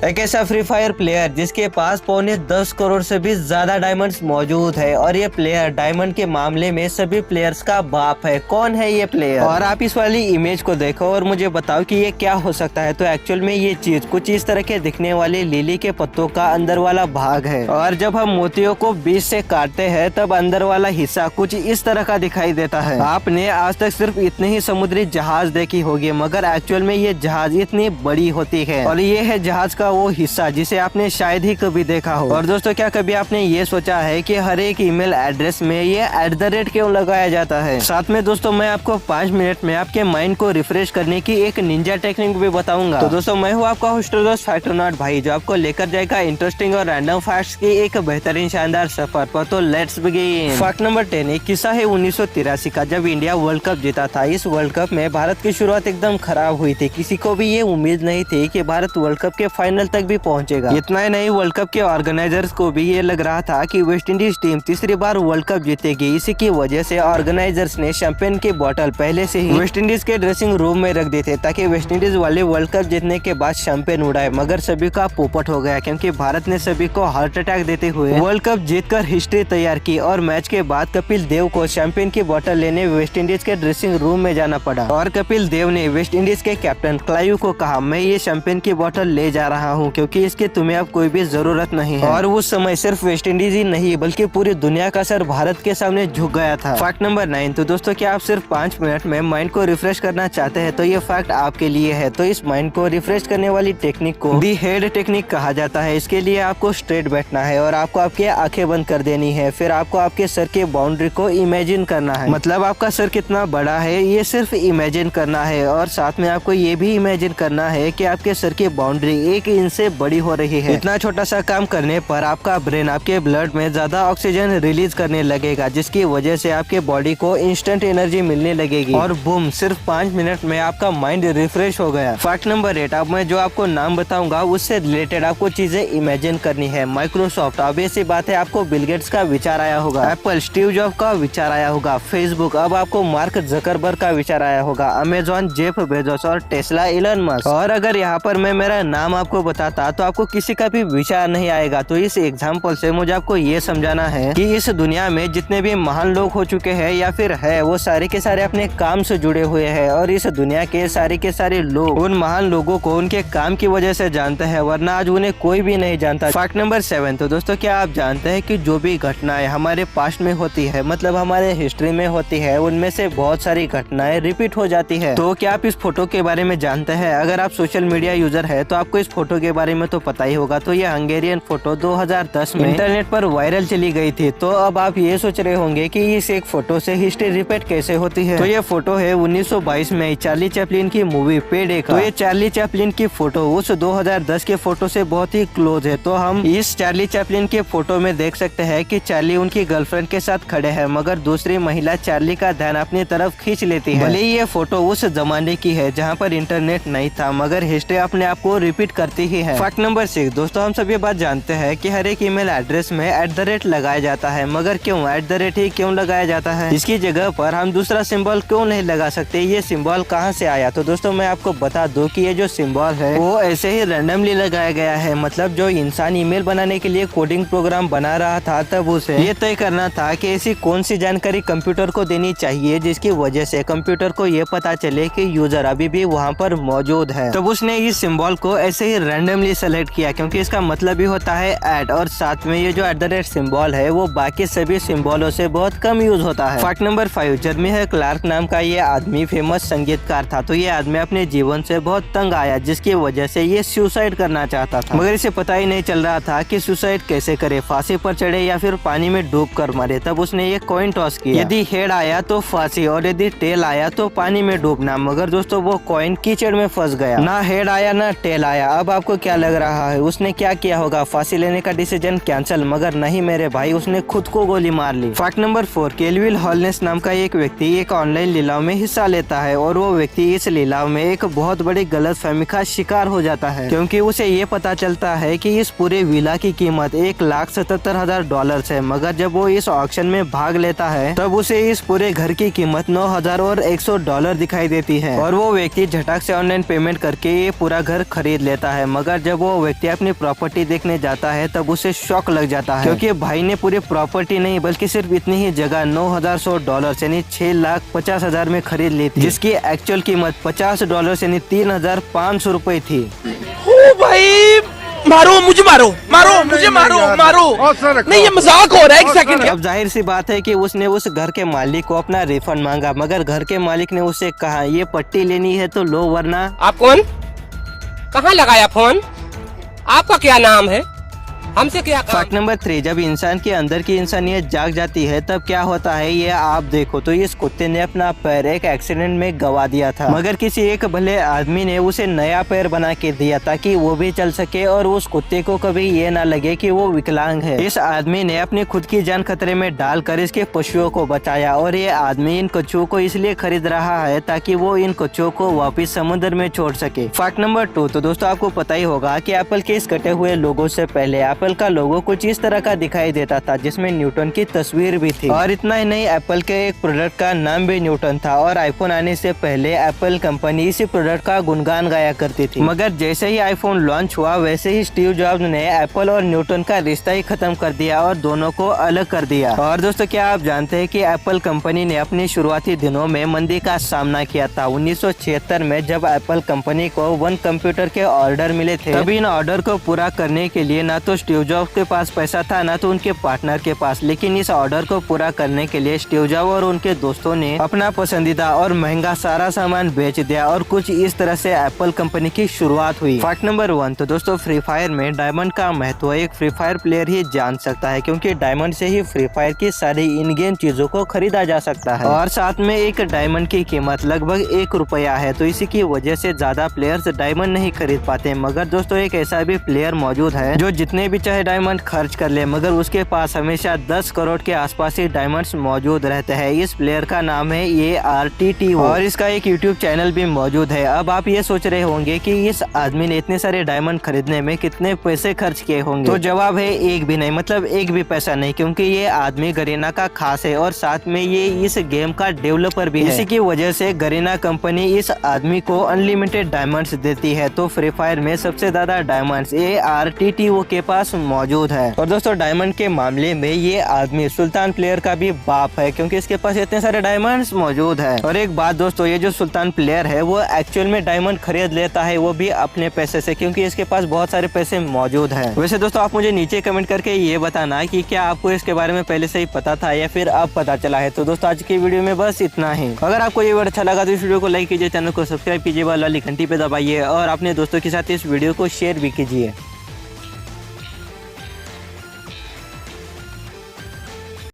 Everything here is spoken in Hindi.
एक ऐसा फ्री फायर प्लेयर जिसके पास पौने 10 करोड़ से भी ज्यादा डायमंड्स मौजूद है और ये प्लेयर डायमंड के मामले में सभी प्लेयर्स का बाप है। कौन है ये प्लेयर? और आप इस वाली इमेज को देखो और मुझे बताओ कि ये क्या हो सकता है। तो एक्चुअल में ये चीज कुछ इस तरह के दिखने वाले लिली के पत्तों का अंदर वाला भाग है और जब हम मोतियों को बीच से काटते हैं तब अंदर वाला हिस्सा कुछ इस तरह का दिखाई देता है। आपने आज तक सिर्फ इतने ही समुद्री जहाज देखी होगी मगर एक्चुअल में ये जहाज इतनी बड़ी होती है और ये है जहाज का वो हिस्सा जिसे आपने शायद ही कभी देखा हो। और दोस्तों क्या कभी आपने ये सोचा है कि हर एक ईमेल एड्रेस में ये @ क्यों लगाया जाता है? साथ में दोस्तों मैं आपको 5 मिनट में आपके माइंड को रिफ्रेश करने की एक निंजा टेक्निक भी बताऊंगा। तो दोस्तों मैं हूँ आपका होस्ट दोस्त फैक्टोनॉट भाई जो आपको लेकर जाएगा इंटरेस्टिंग और रैंडम फैक्ट्स की एक बेहतरीन शानदार सफर पर। तो लेट्स बिगिन। फैक्ट नंबर 10 एक किस्सा है 1983 का जब इंडिया वर्ल्ड कप जीता था। इस वर्ल्ड कप में भारत की शुरुआत एकदम खराब हुई थी। किसी को भी ये उम्मीद नहीं थी कि भारत वर्ल्ड कप के फाइनल तक भी पहुंचेगा। इतना ही नहीं वर्ल्ड कप के ऑर्गेनाइजर्स को भी ये लग रहा था कि वेस्ट इंडीज टीम तीसरी बार वर्ल्ड कप जीतेगी। इसी की वजह से ऑर्गेनाइजर्स ने शैंपियन की बोतल पहले से ही वेस्ट इंडीज के ड्रेसिंग रूम में रख दी थे ताकि वेस्ट इंडीज वाले वर्ल्ड कप जीतने के बाद शैंपियन उड़ाए। मगर सभी का पोपट हो गया क्योंकि भारत ने सभी को हार्ट अटैक देते हुए वर्ल्ड कप जीतकर हिस्ट्री तैयार की और मैच के बाद कपिल देव को शैंपियन की बोतल लेने वेस्ट इंडीज के ड्रेसिंग रूम में जाना पड़ा और कपिल देव ने वेस्ट इंडीज के कैप्टन क्लाइव को कहा मैं ये शैंपियन की बोतल ले जा रहा हूँ क्योंकि इसकी तुम्हें अब कोई भी जरूरत नहीं है। और उस समय सिर्फ वेस्ट इंडीज ही नहीं बल्कि पूरी दुनिया का सर भारत के सामने झुक गया था। फैक्ट नंबर 9 तो दोस्तों क्या आप सिर्फ 5 मिनट में माइंड को रिफ्रेश करना चाहते हैं तो ये फैक्ट आपके लिए है। तो इस माइंड को रिफ्रेश करने वाली टेक्निक को दी हेड टेक्निक कहा जाता है। इसके लिए आपको स्ट्रेट बैठना है और आपको आपकी आंखें बंद कर देनी है। फिर आपको आपके सर के बाउंड्री को इमेजिन करना है। मतलब आपका सर कितना बड़ा है ये सिर्फ इमेजिन करना है और साथ में आपको ये भी इमेजिन करना है कि आपके सर की बाउंड्री 1 इंच से बड़ी हो रही है। इतना छोटा सा काम करने पर आपका ब्रेन आपके ब्लड में ज्यादा ऑक्सीजन रिलीज करने लगेगा जिसकी वजह से आपके बॉडी को इंस्टेंट एनर्जी मिलने लगेगी और बूम सिर्फ 5 मिनट में आपका माइंड रिफ्रेश हो गया। फैक्ट नंबर 8 अब मैं जो आपको नाम बताऊंगा उससे रिलेटेड आपको चीजें इमेजिन करनी है। माइक्रोसॉफ्ट ऑब्वियस सी बात है आपको बिल गेट्स का विचार आया होगा, एप्पल स्टीव जॉब का विचार आया होगा, फेसबुक अब आपको मार्क जकरबर्ग का विचार आया होगा, अमेजॉन जेफ बेजोस और टेस्ला इलन मस्क। और अगर यहाँ पर मैं मेरा नाम आपको बताता तो आपको किसी का भी विचार नहीं आएगा। तो इस एग्जाम्पल से मुझे आपको ये समझाना है कि इस दुनिया में जितने भी महान लोग हो चुके हैं या फिर है वो सारे के सारे अपने काम से जुड़े हुए हैं और इस दुनिया के सारे लोग उन महान लोगों को उनके काम की वजह से जानते हैं वरना आज उन्हें कोई भी नहीं जानता। फैक्ट नंबर 7 तो दोस्तों क्या आप जानते हैं कि जो भी घटनाएं हमारे पास्ट में होती है मतलब हमारे हिस्ट्री में होती है उनमें से बहुत सारी घटनाएं रिपीट हो जाती है। तो क्या आप इस फोटो के बारे में जानते हैं? अगर आप सोशल मीडिया यूजर है तो आपको इस फोटो के बारे में तो पता ही होगा। तो ये हंगेरियन फोटो 2010 में इंटरनेट पर वायरल चली गई थी। तो अब आप ये सोच रहे होंगे कि इस एक फोटो से हिस्ट्री रिपीट कैसे होती है। तो ये फोटो है 1922 में चार्ली चैपलिन की मूवी पे डे का। तो ये चार्ली चैपलिन की फोटो उस 2010 के फोटो से बहुत ही क्लोज है। तो हम इस चार्ली चैपलिन के फोटो में देख सकते हैं कि चार्ली उनकी गर्लफ्रेंड के साथ खड़े हैं मगर दूसरी महिला चार्ली का ध्यान अपनी तरफ खींच लेती है। भले ही ये फोटो उस जमाने की है जहाँ पर इंटरनेट नहीं था मगर हिस्ट्री अपने आप को रिपीट करती ही है। फैक्ट नंबर 6 दोस्तों हम सभी बात जानते हैं कि हर एक ईमेल एड्रेस में @ लगाया जाता है मगर क्यों @ ही क्यों लगाया जाता है? इसकी जगह पर हम दूसरा सिंबल क्यों नहीं लगा सकते? ये सिंबल कहाँ से आया? तो दोस्तों मैं आपको बता दूं कि ये जो सिंबल है वो ऐसे ही रैंडमली लगाया गया है। मतलब जो इंसान ईमेल बनाने के लिए कोडिंग प्रोग्राम बना रहा था तब उसे ये तय करना था कि ऐसी कौन सी जानकारी कंप्यूटर को देनी चाहिए जिसकी वजह से कंप्यूटर को ये पता चले कि यूजर अभी भी वहाँ पर मौजूद है। तब उसने इस सिंबल को ऐसे ही रैंडमली सेलेक्ट किया क्योंकि इसका मतलब ही होता है ऐड और साथ में ये जो @ सिंबल है वो बाकी सभी सिंबलों से बहुत कम यूज होता है। फैक्ट नंबर 5 जर्मी क्लार्क नाम का ये आदमी फेमस संगीतकार था। तो ये आदमी अपने जीवन से बहुत तंग आया जिसकी वजह से ये सुसाइड करना चाहता था मगर इसे पता ही नहीं चल रहा था कि सुसाइड कैसे करे, फांसी पर चढ़े या फिर पानी में डूब कर मरे। तब उसने ये कॉइन टॉस किया, यदि हेड आया तो फांसी और यदि टेल आया तो पानी में डूबना। मगर दोस्तों वो कॉइन कीचड़ में फंस गया, ना हेड आया ना टेल आया। अब आपको क्या लग रहा है उसने क्या किया होगा? फांसी लेने का डिसीजन कैंसिल, मगर नहीं मेरे भाई उसने खुद को गोली मार ली। फैक्ट नंबर 4 केल्विन हॉलनेस नाम का एक व्यक्ति एक ऑनलाइन लीलाव में हिस्सा लेता है और वो व्यक्ति इस लीलाव में एक बहुत बड़ी गलतफहमी का शिकार हो जाता है क्योंकि उसे ये पता चलता है कि इस पूरे विला की कीमत $1,77,000 है। मगर जब वो इस ऑक्शन में भाग लेता है तब उसे इस पूरे घर की कीमत $9,100 दिखाई देती है और वो व्यक्ति झटक से ऑनलाइन पेमेंट करके ये पूरा घर खरीद लेता है। मगर जब वो व्यक्ति अपनी प्रॉपर्टी देखने जाता है तब उसे शॉक लग जाता है, क्योंकि भाई ने पूरी प्रॉपर्टी नहीं बल्कि सिर्फ इतनी ही जगह $9,100 यानी $6,50,000 में खरीद ली थी, जिसकी एक्चुअल कीमत $50 यानी ₹3,500 थी। ओ भाई मारो मुझे, मारो मारो मुझे, मारो मारो, नहीं ये मजाक हो रहा है, एक सेकंड। अब जाहिर सी बात है कि उसने उस घर के मालिक को अपना रिफंड मांगा, मगर घर के मालिक ने उसे कहा ये पट्टी लेनी है तो लो, वरना। आप कौन, कहाँ लगाया फोन, आपका क्या नाम है, हमसे क्या काम? फैक्ट नंबर 3, जब इंसान के अंदर की इंसानियत जाग जाती है तब क्या होता है ये आप देखो। तो इस कुत्ते ने अपना पैर एक एक्सीडेंट में गवा दिया था, मगर किसी एक भले आदमी ने उसे नया पैर बना के दिया ताकि वो भी चल सके और उस कुत्ते को कभी ये ना लगे कि वो विकलांग है। इस आदमी ने अपनी खुद की जान खतरे में डालकर इसके पशुओं को बचाया, और ये आदमी इन कछुओं को इसलिए खरीद रहा है ताकि वो इन कछुओं को वापिस समुद्र में छोड़ सके। फैक्ट नंबर 2, तो दोस्तों आपको पता ही होगा कि एप्पल के इस कटे हुए लोगो से पहले एप्पल का लोगो कुछ इस तरह का दिखाई देता था, जिसमें न्यूटन की तस्वीर भी थी। और इतना ही नहीं, एप्पल के एक प्रोडक्ट का नाम भी न्यूटन था, और आईफोन आने से पहले एप्पल कंपनी इसी प्रोडक्ट का गुणगान गाया करती थी। मगर जैसे ही आईफोन लॉन्च हुआ वैसे ही स्टीव जॉब्स ने एप्पल और न्यूटन का रिश्ता ही खत्म कर दिया और दोनों को अलग कर दिया। और दोस्तों क्या आप जानते हैं कि एप्पल कंपनी ने अपने शुरुआती दिनों में मंदी का सामना किया था। 1976 में जब एप्पल कंपनी को 1 कंप्यूटर के ऑर्डर मिले थे, तभी इन ऑर्डर को पूरा करने के लिए ना तो स्टीव जॉब्स के पास पैसा था ना तो उनके पार्टनर के पास, लेकिन इस ऑर्डर को पूरा करने के लिए स्टीव जॉब्स और उनके दोस्तों ने अपना पसंदीदा और महंगा सारा सामान बेच दिया, और कुछ इस तरह से एप्पल कंपनी की शुरुआत हुई। फैक्ट नंबर 1, तो दोस्तों फ्री फायर में डायमंड का महत्व एक फ्री फायर प्लेयर ही जान सकता है, क्योंकि डायमंड से ही फ्री फायर की सारी इन गेम चीजों को खरीदा जा सकता है, और साथ में एक डायमंड की कीमत लगभग ₹1 है। तो इसी की वजह से ज्यादा प्लेयर्स डायमंड नहीं खरीद पाते। मगर दोस्तों एक ऐसा भी प्लेयर मौजूद है जो जितने भी चाहे डायमंड खर्च कर ले, मगर उसके पास हमेशा 10 करोड़ के आसपास ही डायमंड्स मौजूद रहते हैं। इस प्लेयर का नाम है ARTTO, और इसका एक यूट्यूब चैनल भी मौजूद है। अब आप ये सोच रहे होंगे कि इस आदमी ने इतने सारे डायमंड खरीदने में कितने पैसे खर्च किए होंगे, तो जवाब है एक भी नहीं, मतलब एक भी पैसा नहीं, क्योंकि ये आदमी गरीना का खास है और साथ में ये इस गेम का डेवलपर भी है। इसी की वजह से गरीना कंपनी इस आदमी को अनलिमिटेड डायमंड्स देती है। तो फ्री फायर में सबसे ज्यादा डायमंड्स ARTTO के पास मौजूद है। और दोस्तों डायमंड के मामले में ये आदमी सुल्तान प्लेयर का भी बाप है, क्योंकि इसके पास इतने सारे डायमंड्स मौजूद है। और एक बात दोस्तों, ये जो सुल्तान प्लेयर है वो एक्चुअल में डायमंड खरीद लेता है, वो भी अपने पैसे से, क्योंकि इसके पास बहुत सारे पैसे मौजूद है। वैसे दोस्तों आप मुझे नीचे कमेंट करके ये बताना कि क्या आपको इसके बारे में पहले से ही पता था या फिर अब पता चला है। तो दोस्तों आज की वीडियो में बस इतना ही। अगर आपको ये वीडियो अच्छा लगा तो इस वीडियो को लाइक कीजिए, चैनल को सब्सक्राइब कीजिए, वाली घंटी पे दबाइए और अपने दोस्तों के साथ इस वीडियो को शेयर भी कीजिए।